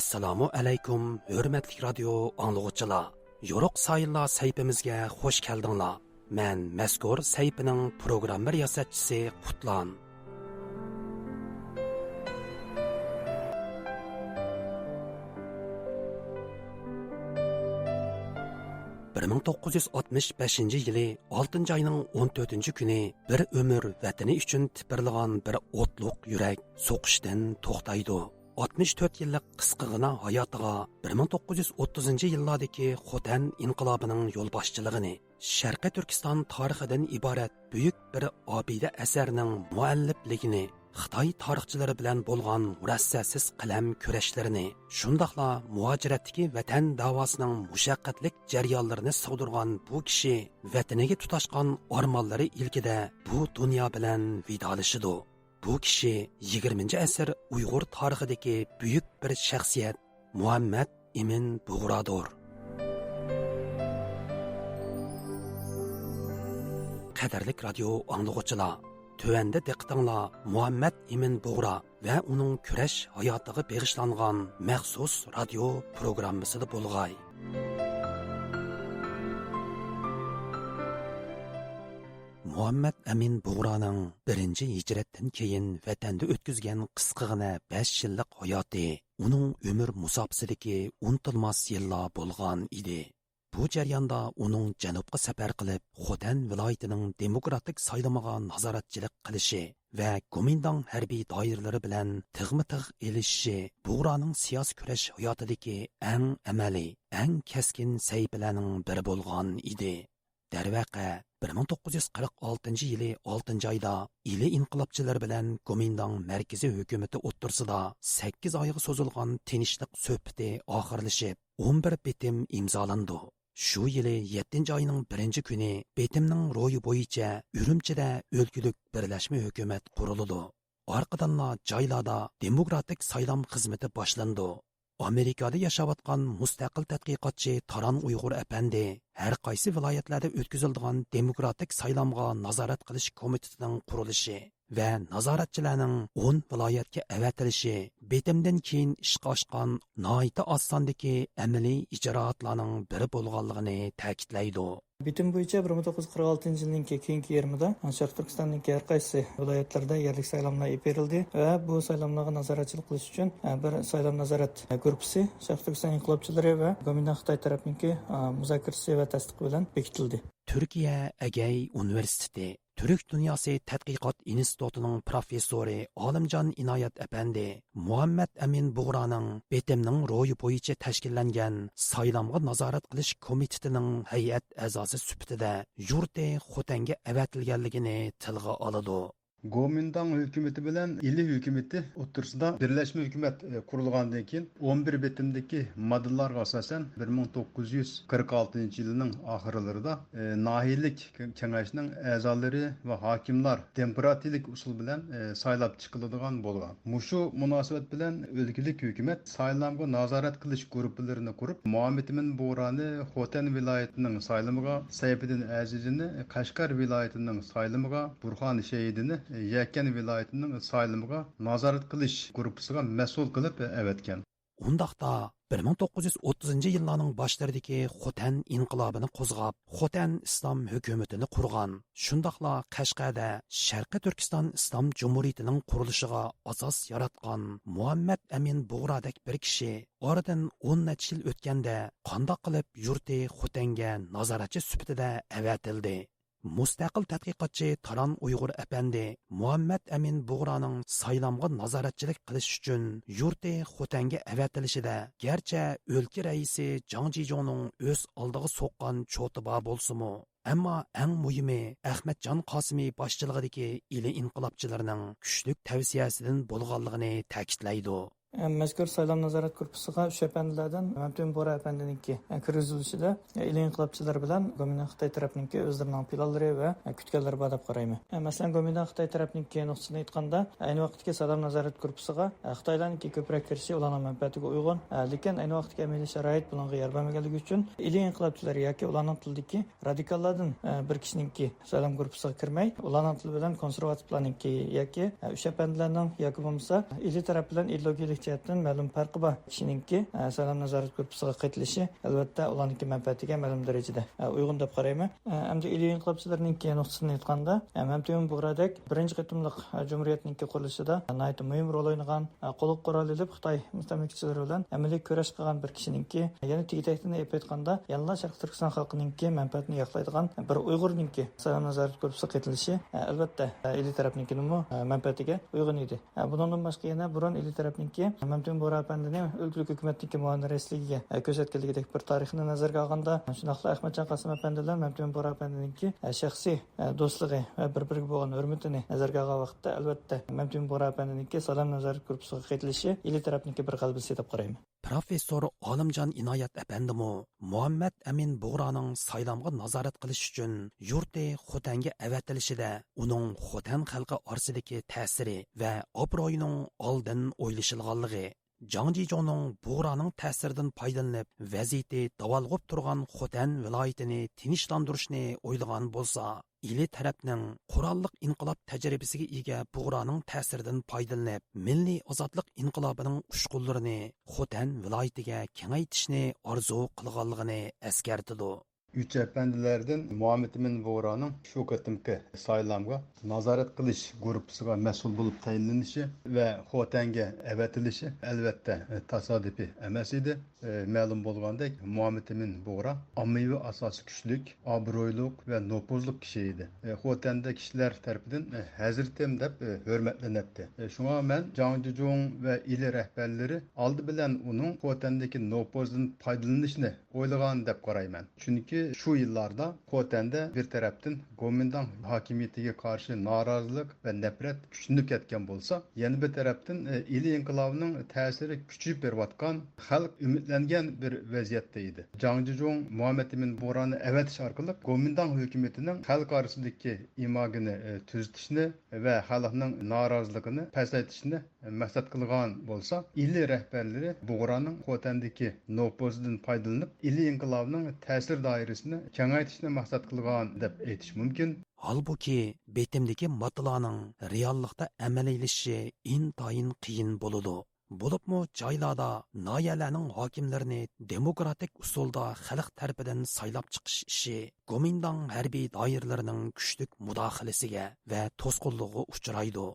Assalomu alaykum, hurmatli radio anglag'uchilar. Yo'ruq sayillar sayfimizga xush keldinglar. Men mazkur sayfining programma riyosatchisi Qutlan. 1965 yili 6 ayning 14 kuni bir ömür vatani uchun tipirlagan bir o'tliq yurak so'qishdan to'xtaydi. 64 yillik qisqagina hayotiga 1930 yillardagi Xotan inqilobining yo'lboshchiligini, Sharqiy Turkiston tarixidan iborat buyuk bir obida asarning muallifligini, Xitoy tarixchilari bilan bo'lgan murassassiz qalam kurashlarini, shundaqla muhojiratdagi vatan davosining mushaqqatlik jarayonlarini sig'dirgan bu kishi vataniga tutashgan armonlari ilkida bu dunyo bilan vidolashidi. Bu kishi 20-asr Uyg'ur tarixidagi buyuk bir shaxsiyat Muhammad Emin Bug'rodir. Qadrli radio anglag'uchilar, tövəndə diqqətinizlər Muhammad Emin Bug'ro və onun kurash hayotiga bag'ishlangan maxsus radio programmasida bo'lg'ay. Muhammad Emin Bug'roning birinchi hijratdan keyin vatanda o'tkazgan qisqagina 5 yillik hayoti uning umr musobasidagi unutilmas yillar bo'lgan edi. Bu jarayonda uning janubga safar qilib, Xotan viloyatining demokratik saylamiga nazoratchilik qilishi va Komindang harbiy doiralari bilan tig'ma-tig' elishishi Bug'roning siyosiy kurash hayotidagi eng amaliy, eng keskin sayfilarning biri bo'lgan edi. Darvaqa 1946 yili 6 oyda ili inqilobchilari bilan Komindang markaziy hukumati o'ttirsida 8 oyga so'zilgan tinchlik suhbati oxirlashib, 11 bitim imzolandi. Shu yili 7 oyning 1 kuni bitimning ro'yi bo'yicha Urumchida o'lkulik birlashma hukumat qurildi. Orqadan joylarda demokratik saylam xizmati boshlandi. Amerikada yashayotgan mustaqil tadqiqotchi Taran Uyg'ur apandi har qaysi viloyatlarda o'tkaziladigan demokratik saylamga nazorat qilish komitetining qurilishi va nazoratchilarning 10 viloyatga avatilishi bitimdan keyin ishga oshgan noita osondagi amaliy ijroatlarning biri bo'lganligini ta'kidlaydi. Bitim bo'yicha 1946 yilning keyingi yarmida Sharq Turkistonning har qaysi viloyatlarida yerlik saylovlar berildi va bu saylovlarga nazoratchilik qilish uchun bir saylov nazorat guruhi Sharq Turkiston inqilobchilari va Komindang Xitoy tarafining muzokarasi va tasdiqi bilan bekitildi. Turkiya Agay Universiteti Türk Dünyası Tədqiqat İnstitutunun professori Olimjon Inoyat apandi Muhammad Emin Bug'roning bitimning ro'yi bo'yicha tashkillangan saylamga nazorat qilish komitetining hay'at a'zosi sifatida yurti Xotanga avatilganligini tilga oladi. Komindang hükümeti bilen ili hükümeti o'ttirsida birleşme hükümet kurulgandan keyin 11 bitimdeki maddelarga asasen 1946 yılının ahırlarında nahiylik kengaşının a'zolari ve hakimler demokratik usul bilen saylap çıkıladigan bo'lgan. Muşu münasebet bilen ülkelik hükümet saylamga nazorat qilish guruhlarini kurup Muhammad Emin Bug'roni Xotan viloyatining saylamiga Sayfiddin Azizini, Qashqar viloyatining saylamiga Burxon Shehidini Yakkan viloyatining saylamiga nazorat qilish guruhiga mas'ul qilib avatgan. Undaqda 1930 yillarning boshlaridagi Xotan inqilobini qo'zg'ab, Xotan islom hukumatini qurgan, shundaqla Qashqarda Sharqiy Turkiston islom jumhuriyatining qurilishiga asos yaratgan Muhammad Emin Bug'rodek bir kishi oradan 10 necha yil o'tganda qandoq qilib yurti Xotanga nazoratchi sifatida avatildi. Mustaqil tadqiqotchi Taran Uyg'ur apandi Muhammad Emin Bug'roning saylamga nazoratchilik qilish uchun yurti Xotanga avatilishida garchi o'lka raisi Jang Jijongning o'z oldiga so'qqan cho'tiba bo'lsa-mu, ammo eng muhimi Ahmadjon Qosimiy boshchiligidagi ili inqilobchilarining kuchli tavsiyasidan bo'lganligini ta'kidlaydi. Mazkur saylov nazorat guruhiga o'sha apandilardan Mamtun Bora apandininki kirgizilishida ili inqilobchilar bilan Komindang Xitoy tarafininki o'zlarining planlari va kutganlari bor deb qarayman. Masalan, Komindang Xitoy tarafininki nuqtasini aytganda, ayni vaqtdagi saylov nazorat guruhiga Xitoylarningki ko'proq kirishi ularning manfaatiga uyg'un, lekin ayni vaqtdagi amaliy sharoit bunga yer bermaganligi uchun ili inqilobchilar yoki ularning tildagi radikallardan bir kishiningki saylov guruhiga kirmay, ularning tili bilan konservativlarningki yoki o'sha apandilarning yoki bo'lmasa ili taraf bilan ideologik ma'naviy jihatdan ma'lum farqi bor kishiningki saylov nazorat guruhiga qaytilishi albatta ularningki manfaatiga ma'lum darajada uyg'un deb qarayman. Endi ilmiy inqilobchilarningki nuqtasini aytganda Mamtun Bug'radek birinchi qitimliq jumhuriyatningki qurilishida nihoyat muhim rol o'ynagan qo'liq qurol ilib Xitoy mustamlikchilari bilan amaliy kurash qilgan bir kishiningki yana tegitakni aytganda yallo Sharq Turkiston xalqiningki manfaatini yoqlaydigan bir Uyg'urningki saylov nazorat guruhiga qaytilishi albatta ili tarafningki manfaatiga uyg'un edi. Bundan boshqa yana burun ili tarafningki Mamtun Bug'ra apandini o'lkalik hukumatningki muavin raisligiga ko'rsatganligidek bir tarixni nazarga olganda shundoqla Ahmadjon Qosim apandilar Mamtun Bug'ra apandiningki shaxsiy do'stligi va bir-biriga bo'lgan hurmatini nazarga olgan vaqtda albatta Mamtun Bug'ra apandiningki saylov nazorat guruhiga qaytilishi ili tarafningki bir g'alabasi deb qarayman. Professor Olimjon Inoyat apandimi Muhammad Amin Bug'raning saylamga nazorat qilish uchun yurti Xotanga avatilishida uning Xotan xalqi orasidagi ta'siri va obro'yining oldin o'ylashilganligi Zhang Jijonning Bug'raning ta'siridan foydalanib vaziyati davolg'ib turgan Xotan viloyatini tinchlantirishni o'ylagan bo'lsa, ili tarafning qurolliq inqilob tajribasiga ega Bug'raning ta'siridan foydalanib milliy ozodlik inqilobining ushqunlarini Xotan viloyatiga kengaytirishni orzu qilganligini eskartidi. Üç efendilerden Muhammed Emin Bug'raning shu qatimki saylamga nazorat qilish guruhiga mas'ul bo'lib tayinlanishi va Xotanga avatilishi albatta tasodifiy emas edi. Ma'lum bo'lgandek, Muhammed Emin Bug'ra ommaviy asosi kuchlik, obro'ylik va nopuzlik kishi edi. Xotanda kishilar tarafidan Hazratim deb hurmatlanadi. Shunga men Zhang Jijong va ili rahbarlari oldi bilan uning Xotandagi nopuzdan foydalanishni o'ylagan deb qarayman. Chunki şu yıllarda Xotanda bir tarafdan Kuomintang hakimiyetiga qarshi norozilik va nafrat kuchlanib ketgan bo'lsa, yana bir tarafdan ili inqilobining ta'siri kuchayib berayotgan xalq umidlangan bir vaziyatda edi. Zhang Jijong Muhammed Emin Bug'rani avatish orqali Kuomintang hukumatining xalq orasidagi imagini tuzitishni va xalqning noroziligini pasaytishni maqsad qilgan bo'lsa, ili rahbarlari Bug'raning Xotandagi nopozdan foydalanib ili inqilobining ta'sir doirasini kengaytirishni maqsad qilgan deb aytish mumkin. Halbuki betimdagi matlarning reallikda amaliylashishi intayin qiyin bo'ladi. Bo'libmi joylarda noyalarning hokimlarini demokratik usulda xalq tarafidan saylab chiqish ishi Kuomintang harbiy doiralarining kuchlik mudohalasiga va to'sqinligiga uchraydi.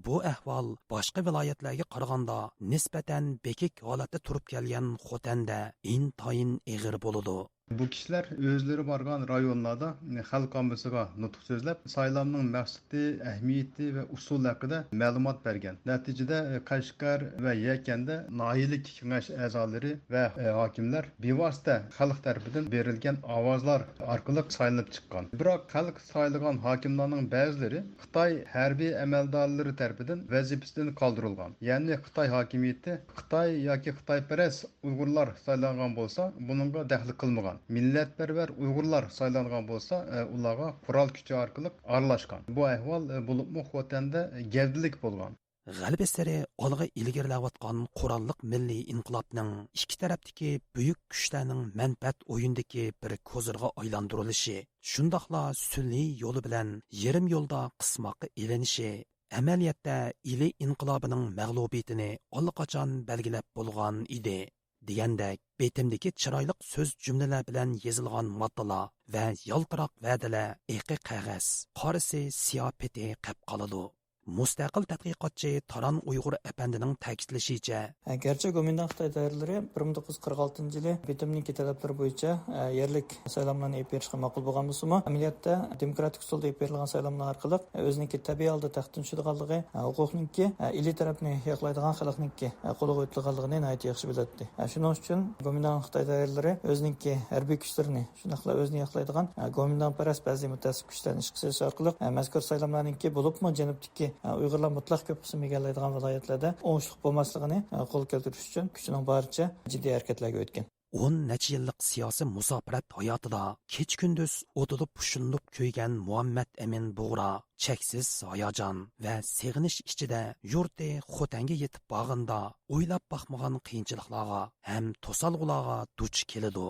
Bu ahvol boshqa viloyatlarga qaraganda nisbatan bekik holatda turib kelgan Xotanda intayin ig'ir bo'ladi. Bu kişiler özleri bargan rayonlarda halk ammasiga nutq so'zlab, saylamning maqsadi, ahamiyati va usul haqida ma'lumot bergan. Natijada Qashqar va Yakanda noyilik kengash a'zolari va hokimlar bevosita xalq tarafidan berilgan ovozlar orqali saylanib chiqqan. Biroq xalq saylagan hokimlarning ba'zilari Xitoy harbiy amaldorlari tarafidan vazifasidan qoldirilgan. Ya'ni Xitoy hokimiyati Xitoy yoki Xitoyparast Uyg'urlar saylangan bo'lsa, buningga daxl qilmagan. Millatparvar Uyg'urlar saylangan bo'lsa, ularga qurol kuchi orqali aralashgan. Bu ahvol bo'libmi Xotanda gavdilik bo'lgan. G'alaba sari olg'a ilgarilayotgan qurolliq milliy inqilobning ikki tarafdagi buyuk kuchlarning manfaat o'yindagi bir ko'zirga aylantirilishi, shundoqla sun'iy yo'li bilan yarim yo'lda qismoqqa ilinishi amaliyotda ili inqilobining mag'lubiyatini allaqachon belgilab bo'lgan edi. Degandek, betimdagi chiroyli so'z jumlalar bilan yozilgan matlar va yaltiroq va'dalar eqi qog'oz, qorisi siyopati qab qoladi. Mustaqil tadqiqotchi Taran Uyg'ur apandining ta'kidlashicha, garchi Kuomintang Xitoy doiralari 1946-yili bitimning talablari bo'yicha yerlik saylovlarni olib berishga ma'qul bo'lgan bo'lsa-mu, amaliyotda demokratik usulda olib berilgan saylovlar orqali o'zining tabiiy holda taxtdan tushadiganligi, huquqningki ili tarafni yoqlaydigan xalqningki qo'liga o'tilganligini nihoyat yaxshi biladi. Shuning uchun Kuomintang Xitoy doiralari o'zining harbiy kuchlarini, shunaqla o'zini yoqlaydigan Kuomintang parast ba'zi mutasaddi kuchlarni ishga solish orqali mazkur saylovlarningki bo'libmi janubdagi Uyg'urlar mutlaq ko'p qism egallaydigan viloyatlarda o'ngishliq bo'lmasligini qo'lga keltirish uchun kuchining boricha jiddiy harakatlarga o'tgan. 10 necha yillik siyosiy musofirat hayotida kech kunduz o'tilib pushilib ko'ygan Muhammad Amin Bug'ra cheksiz hayajon va seg'inish ichida yurti Xotanga yetib borganda o'ylab boqmagan qiyinchiliklarga ham to'salg'ularga duch keladi.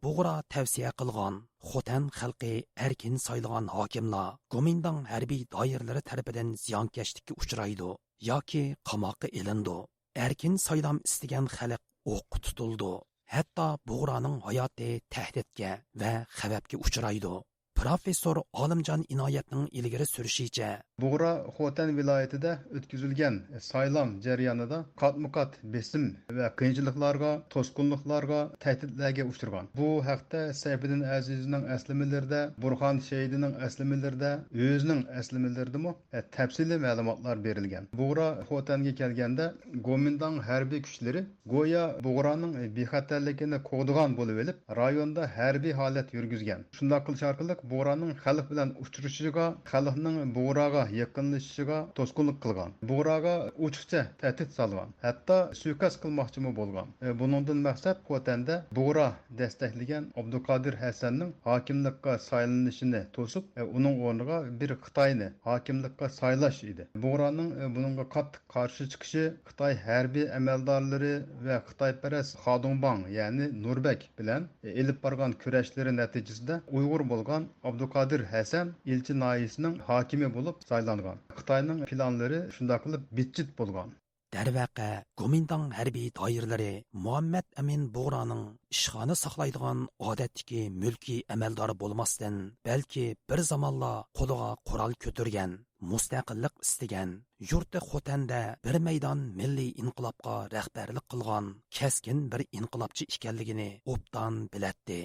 Bug'ra tavsiya qilgan Xotan xalqi erkin saylagan hokimlar Kuomintang harbiy doiralari tarafidan ziyonkashlikka uchraydi yoki qamoqqa ilindi. erkin saylam istagan xalq o'qqa tutildi. Hatto Bug'roning hayoti tahdidga va xavfga uchraydi. Professor Olimjon Inoyatning ilgari surishicha, Bug'ra Xotan viloyatida o'tkazilgan saylam jarayonida qatma-qat besim va qiyinchiliklarga, to'sqinliklarga, tahdidlarga uchragan. Bu haqda Sayfiddin Azizning aslamalarida, Burxon Shaydining aslamalarida, o'zining aslamalarida tafsiliy ma'lumotlar berilgan. Bug'ra Xotanga kelganda Gomindang harbiy kuchlari go'yo Bug'raning bexatarligini qo'g'digan bo'lib olib, rayonda harbiy holat yurgizgan. Shunday qilish orqali Bug'raning xalq bilan uchrashishiga, xalqning Bug'raga yaqinlashishiga to'sqinlik qilgan. Bug'raga ochiqcha tahdid solgan. Hatto suiqasd qilmoqchimi bo'lgan. Buningdan maqsad Xotanda Bug'ra destaklagan Abduqodir Hasanning hokimlikka saylanishini to'sib, uning o'rniga bir Xitoyni hokimlikka saylash edi. Bug'raning buningga qattiq qarshi chiqishi Xitoy harbiy amaldorlari va Xitoyparast Xodongbang, ya'ni Nurbek bilan elib borgan kurashlari natijasida Uyg'ur bo'lgan Abduqodir Hasan Ilchi noyisining hokimi bo'lib saylangan. Xitoyning planlari shunday qilib bitchit bo'lgan. Darvaqa Gomindang harbiy doiralari Muhammad Amin Bug'roning ishxona saqlaydigan odatdagi mulkiy amaldori bo'lmasdan, balki bir zamonlar qo'liga qurol ko'targan, mustaqillik istagan, yurti Xotanda bir maydon milliy inqilobga rahbarlik qilgan keskin bir inqilobchi ekanligini obdan bilatdi.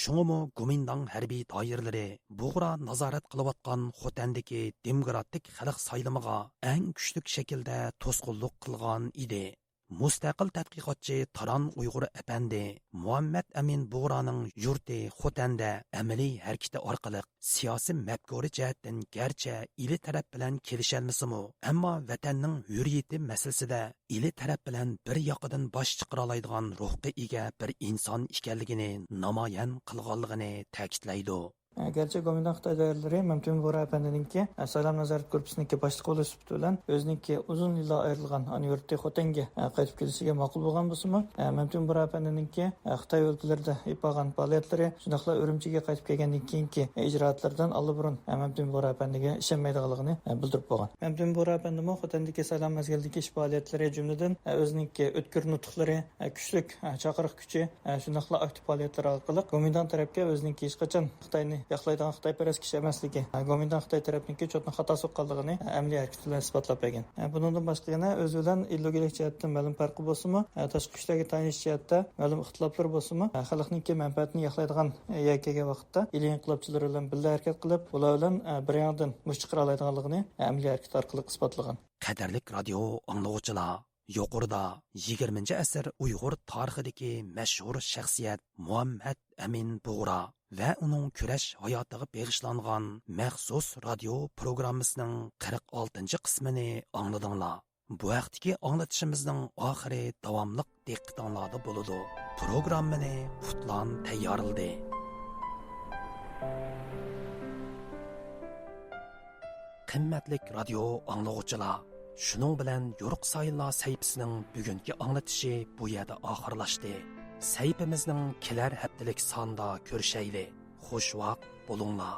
Şoňmy Gomindang harbiy doiralari Bug'ra nazorat qilayotgan Xotandagi demokratik xalq saylamiga eng kuchli shaklda to'sqinlik qilgan edi. Mustaqil tadqiqotchi Taron Uyg'ur apandi Muhammad Amin Bug'roning yurti Xotanda amaliy harakati orqali siyosiy mafkuri jihatdan garchi ili taraf bilan kelishalmasimi, ammo vatanning hurriyati masalasida ili taraf bilan bir yoqidan bosh chiqara oladigan ruhga ega bir inson ekanligini namoyon qilganligini ta'kidlaydi. Gerçi Gomindang Xitoy doiralari Mamtun Bug'ra apandininki saylam nazorat korpusiniki boshliq bo'lish bilan o'ziniki uzun yillar ayrilgan yurti Xotanga qaytib kelishiga ma'qul bo'lgan bo'lsa-mu, Mamtun Bug'ra apandininki Xitoy o'lkalarida ipagan faoliyatlari, shundaqla Urumchiga qaytib kelgandan keyingi ijroatlardan allburun Mamtun Bug'ra apandiga ishonmaydiganligini bildirib bo'lgan. Mamtun Bug'ra apandimi Xotandagi saylam mazgildagi ish faoliyatlari jumladan o'ziniki o'tkir nutqlari, kuchlik chaqiriq kuchi, shundaqla aktiv faoliyatlari orqali Gomindang tarafga o'ziniki hech qachon Xitoyni yaxlaydigan Xitoyparast kishi emasligi, Gomindang Xitoy tarafiniki cho'tni xato so'qqanligini amaliy harakati bilan isbotlab bergan. Bundan boshqa yana o'zi bilan ideologik jihatdan ma'lum farqi bo'lsa-mu, tashqi kuchlarga tanish jihatda ma'lum ixtiloflar bo'lsa-mu, xalqning manfaatini yaxlaydigan yakkaga vaqtda ilmiy inqilobchilar bilan birga harakat qilib, ular bilan bir yoqdan mush chiqara oladiganligini amaliy harakat orqali isbotlagan. Qadrlik radio anglovchilar, yuqorida 20-asr Uyg'ur tarixidagi mashhur shaxsiyat Muhammad Amin Bug'ra va uning kurash hayotiga bag'ishlangan maxsus radio programmasining 46-qismini angladinglar. Bu vaqtdagi anglatishimizning oxiri davomli diqqatinglarda bo'ladi. Programmani Futlan tayyorladi. Qimmatli radio anglovchilar, shuning bilan Yo'riq Sayillar sayfisining bugungi anglatishi bu yerda oxirlashdi. Sayfimizning kelar haftalik sonda ko'rishayli. Xush vaqt bo'linglar.